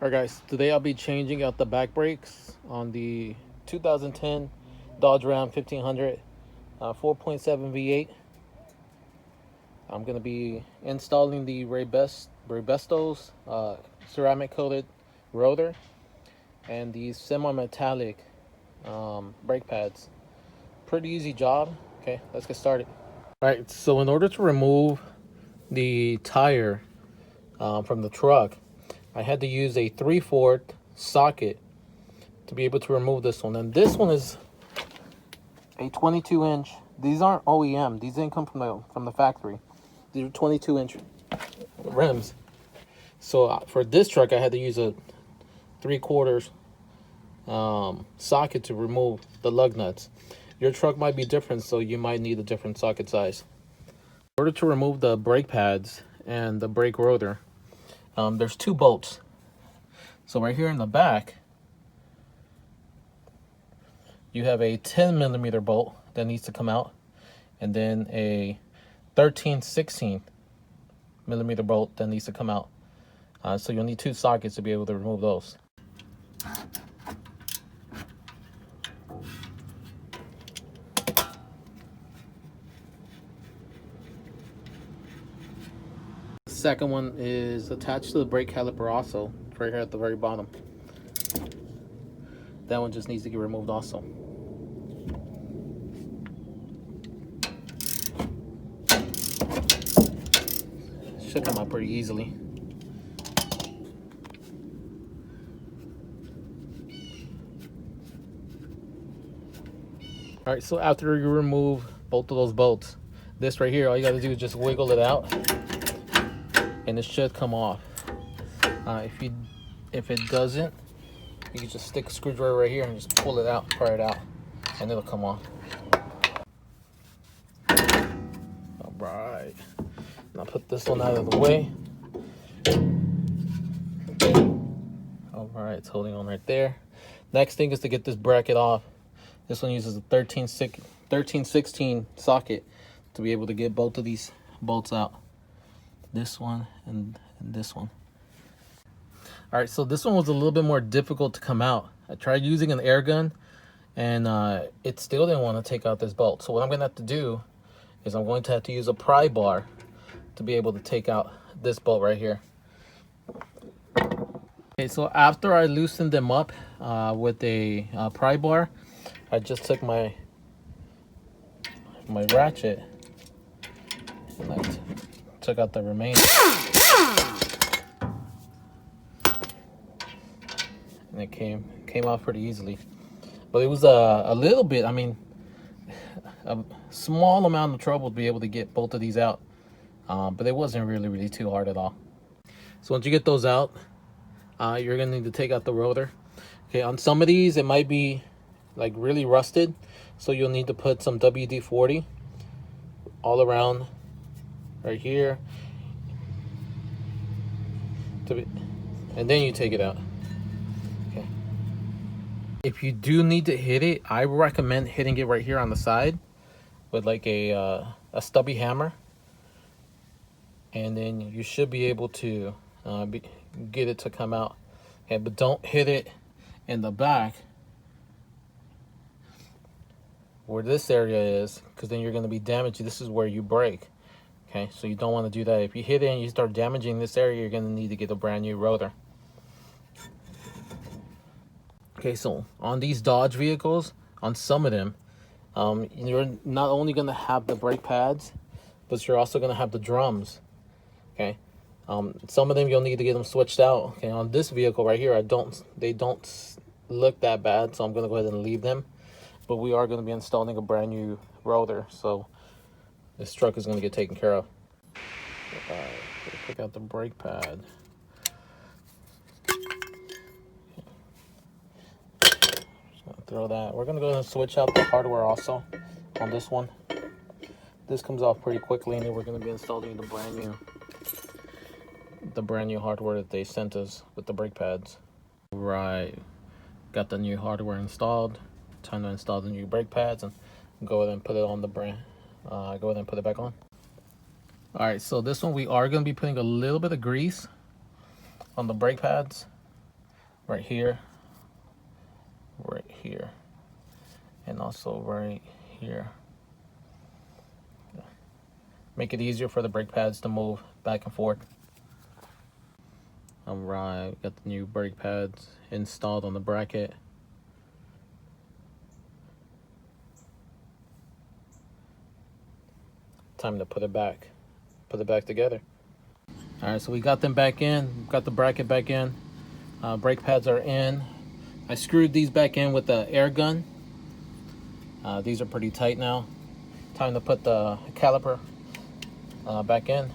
Alright guys, today I'll be changing out the back brakes on the 2010 Dodge Ram 1500 4.7 V8. I'm going to be installing the Raybestos ceramic coated rotor and these semi-metallic brake pads. Pretty easy job. Okay, let's get started. Alright, so in order to remove the tire from the truck, I had to use a 3/4 socket to be able to remove this one. And this one is a 22-inch. These aren't OEM. These didn't come from the factory. These are 22-inch rims. So for this truck, I had to use a 3/4 socket to remove the lug nuts. Your truck might be different, so you might need a different socket size. In order to remove the brake pads and the brake rotor, there's two bolts. So right here in the back, you have a 10mm bolt that needs to come out, and then a 13/16mm bolt that needs to come out. So you'll need two sockets to be able to remove those. The second one is attached to the brake caliper also, right here at the very bottom. That one just needs to get removed also. Should come out pretty easily. Alright, so after you remove both of those bolts, this right here, all you gotta do is just wiggle it out and it should come off. If it doesn't, you can just stick a screwdriver right here and just pull it out, pry it out, and it'll come off. Alright, now put this one out of the way. Alright, it's holding on right there. Next thing is to get this bracket off. This one uses a 13/16 socket to be able to get both of these bolts out. This one and this one. Alright, so this one was a little bit more difficult to come out. I tried using an air gun and it still didn't want to take out this bolt. So what I'm going to have to do is I'm going to have to use a pry bar to be able to take out this bolt right here. Okay, so after I loosened them up with a pry bar, I just took my ratchet and I took out the remainder. And it came off pretty easily. But it was a little bit, I mean, a small amount of trouble to be able to get both of these out. But it wasn't really too hard at all. So once you get those out, you're gonna need to take out the rotor. Okay, on some of these, it might be like really rusted. So you'll need to put some WD-40 all around right here. And then you take it out. Okay. If you do need to hit it, I recommend hitting it right here on the side with like a stubby hammer. And then you should be able to get it to come out. Okay, but don't hit it in the back where this area is, because then you're going to be damaged. This is where you break. Okay, so you don't want to do that. If you hit it and you start damaging this area, you're going to need to get a brand new rotor. Okay, so on these Dodge vehicles, on some of them, you're not only going to have the brake pads, but you're also going to have the drums. Okay, some of them you'll need to get them switched out. Okay, on this vehicle right here, they don't look that bad, so I'm going to go ahead and leave them. But we are going to be installing a brand new rotor, so this truck is going to get taken care of. Pick out the brake pad. Just gonna throw that. We're going to go ahead and switch out the hardware also on this one. This comes off pretty quickly, and then we're going to be installing the brand new hardware that they sent us with the brake pads. Right, got the new hardware installed. Time to install the new brake pads and go ahead and put it on the brand. Go ahead and put it back on. All right, so this one we are going to be putting a little bit of grease on the brake pads. right here, and also right here. Make it easier for the brake pads to move back and forth. Alright, got the new brake pads installed on the bracket. Time to put it back together. Alright, so we got them back in, got the bracket back in. Brake pads are in. I screwed these back in with the air gun. These are pretty tight now. Time to put the caliper back in.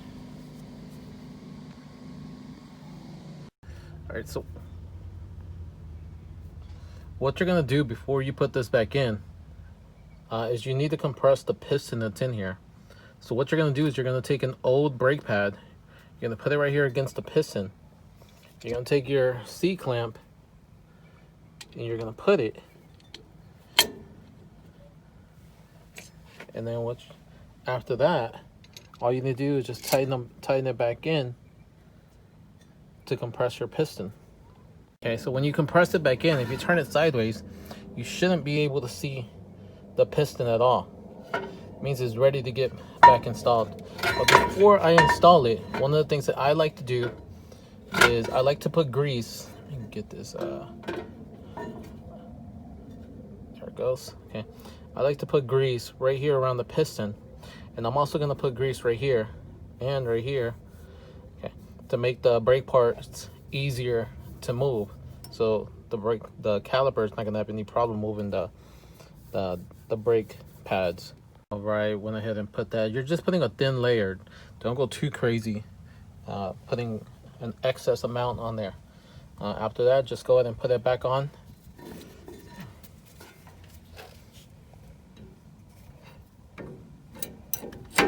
Alright, so what you're gonna do before you put this back in is you need to compress the piston that's in here. So what you're gonna do is you're gonna take an old brake pad, you're gonna put it right here against the piston. You're gonna take your C-clamp and you're gonna put it, and then after that, all you need to do is just tighten it back in to compress your piston. Okay, so when you compress it back in, if you turn it sideways, you shouldn't be able to see the piston at all. It means it's ready to get back installed. But before I install it, one of the things that I like to do is I like to put grease. Let me get this. There it goes. Okay, I like to put grease right here around the piston, and I'm also gonna put grease right here and right here. Okay, to make the brake parts easier to move, so the caliper is not gonna have any problem moving the brake pads. All right, went ahead and put that. You're just putting a thin layer. Don't go too crazy putting an excess amount on there. After that, just go ahead and put it back on. And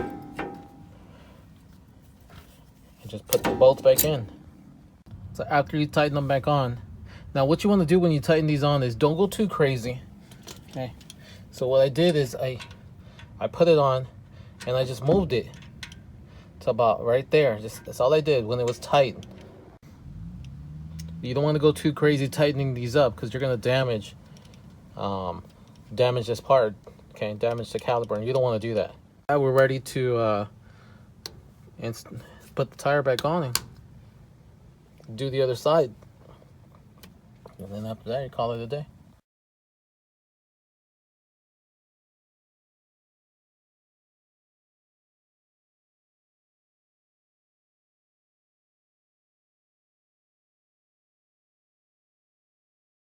just put the bolts back in. So after you tighten them back on, now what you want to do when you tighten these on is don't go too crazy. Okay. So what I did is I put it on and I just moved it to about right there. That's all I did when it was tight. You don't want to go too crazy tightening these up because you're going to damage this part. Okay, damage the caliper, and you don't want to do that. Now we're ready to put the tire back on and do the other side. And then after that, you call it a day.